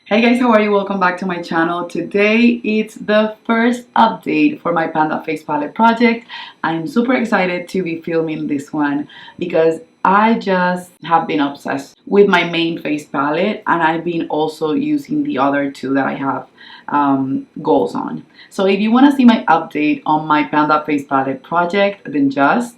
Hey guys, how are you? Welcome back to my channel. Today it's the first update for my Panda Face Palette project. I'm super excited to be filming this one because I just have been obsessed with my main face palette, and I've been also using the other two that I have goals on. So if you want to see my update on my Panda Face Palette project, then just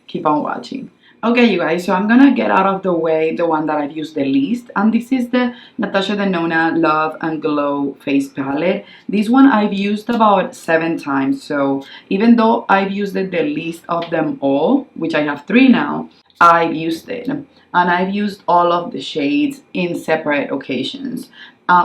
keep on watching. Okay, you guys, so I'm gonna get out of the way the one that I've used the least, and this is the Natasha the Nona Love and Glow Face Palette. This one I've used about 7 times, so even though I've used it the least of them all, which I have 3 now, I've used it. And I've used all of the shades in separate occasions.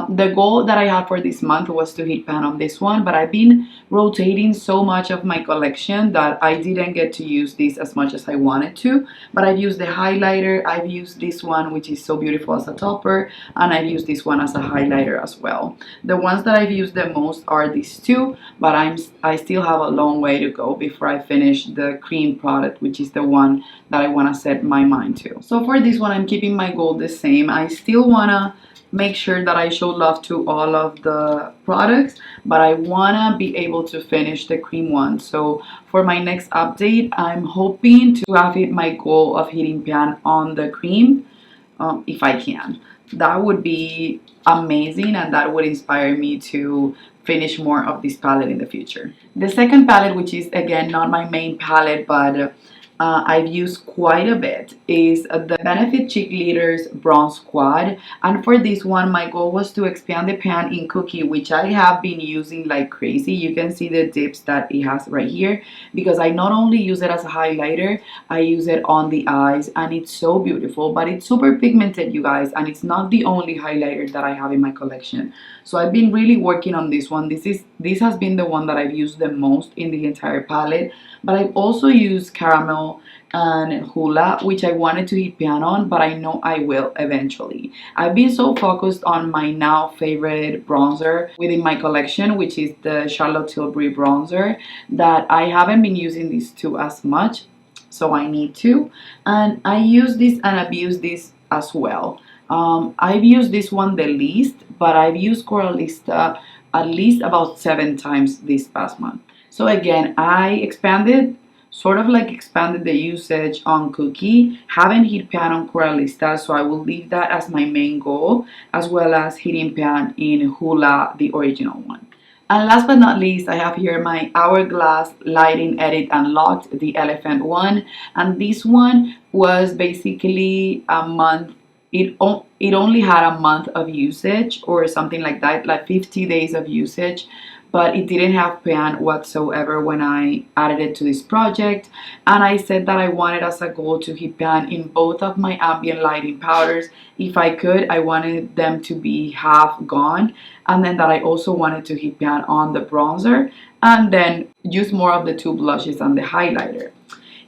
The goal that I had for this month was to hit pan on this one, but I've been rotating so much of my collection that I didn't get to use this as much as I wanted to. But I've used the highlighter, I've used this one, which is so beautiful as a topper, and I've used this one as a highlighter as well. The ones that I've used the most are these two, but I still have a long way to go before I finish the cream product, which is the one that I want to set my mind to. So for this one, I'm keeping my goal the same. I still want to make sure that I show love to all of the products, but I wanna be able to finish the cream one. So for my next update, I'm hoping to have hit my goal of hitting pan on the cream, if I can. That would be amazing, and that would inspire me to finish more of this palette in the future. The second palette, which is again not my main palette, but I've used quite a bit, is the Benefit Cheek Leaders Bronze Squad. And for this one, my goal was to expand the pan in Cookie, which I have been using like crazy. You can see the dips that it has right here, because I not only use it as a highlighter, I use it on the eyes, and it's so beautiful. But it's super pigmented, you guys, and it's not the only highlighter that I have in my collection. So I've been really working on this one. This has been the one that I've used the most in the entire palette. But I've also used Caramel and Hula, which I wanted to hit pan on, but I know I will eventually. I've been so focused on my now favorite bronzer within my collection, which is the Charlotte Tilbury bronzer, that I haven't been using these two as much, so I need to. And I use this and abuse this as well. I've used this one the least, but I've used Coralista at least about 7 times this past month. So again, I expanded the usage on Cookie. Haven't hit pan on Coralista, so I will leave that as my main goal, as well as hitting pan in Hula, the original one. And last but not least, I have here my Hourglass Lighting Edit Unlocked, the elephant one. And this one was basically a month. It only had a month of usage or something like that, like 50 days of usage, but it didn't have pan whatsoever when I added it to this project. And I said that I wanted as a goal to hit pan in both of my ambient lighting powders. If I could, I wanted them to be half gone, and then that I also wanted to hit pan on the bronzer, and then use more of the 2 blushes and the highlighter.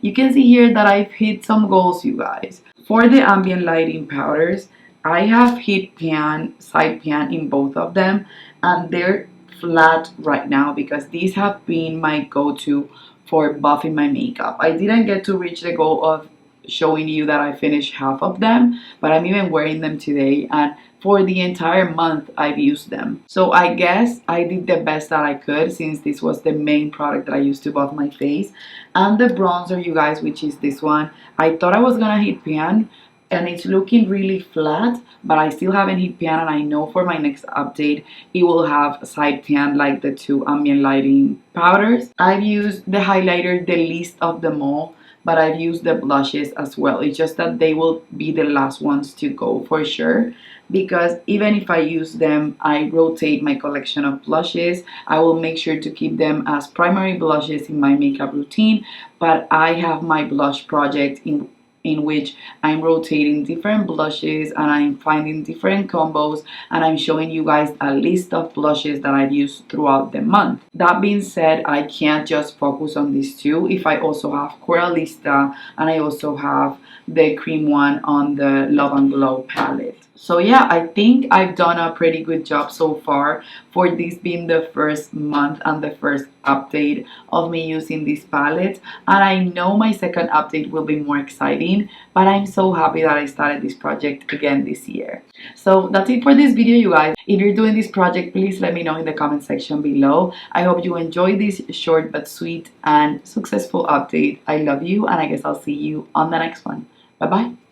You can see here that I've hit some goals, you guys. For the ambient lighting powders, I have hit pan, side pan in both of them, and they're flat right now because these have been my go-to for buffing my makeup. I didn't get to reach the goal of showing you that I finished half of them, but I'm even wearing them today, and for the entire month I've used them. So I guess I did the best that I could, since this was the main product that I used to buff my face. And the bronzer, you guys, which is this one, I thought I was gonna hit pan, and it's looking really flat, but I still haven't hit pan, and I know for my next update it will have side pan like the 2 ambient lighting powders. I've used the highlighter the least of them all, but I've used the blushes as well. It's just that they will be the last ones to go for sure, because even if I use them, I rotate my collection of blushes. I will make sure to keep them as primary blushes in my makeup routine, but I have my blush project in which I'm rotating different blushes, and I'm finding different combos, and I'm showing you guys a list of blushes that I've used throughout the month. That being said, I can't just focus on these two if I also have Coralista, and I also have the cream one on the Love and Glow palette. So yeah, I think I've done a pretty good job so far for this being the first month and the first update of me using this palette. And I know my second update will be more exciting, but I'm so happy that I started this project again this year. So that's it for this video, you guys. If you're doing this project, please let me know in the comment section below. I hope you enjoyed this short but sweet and successful update. I love you, and I guess I'll see you on the next one. Bye bye.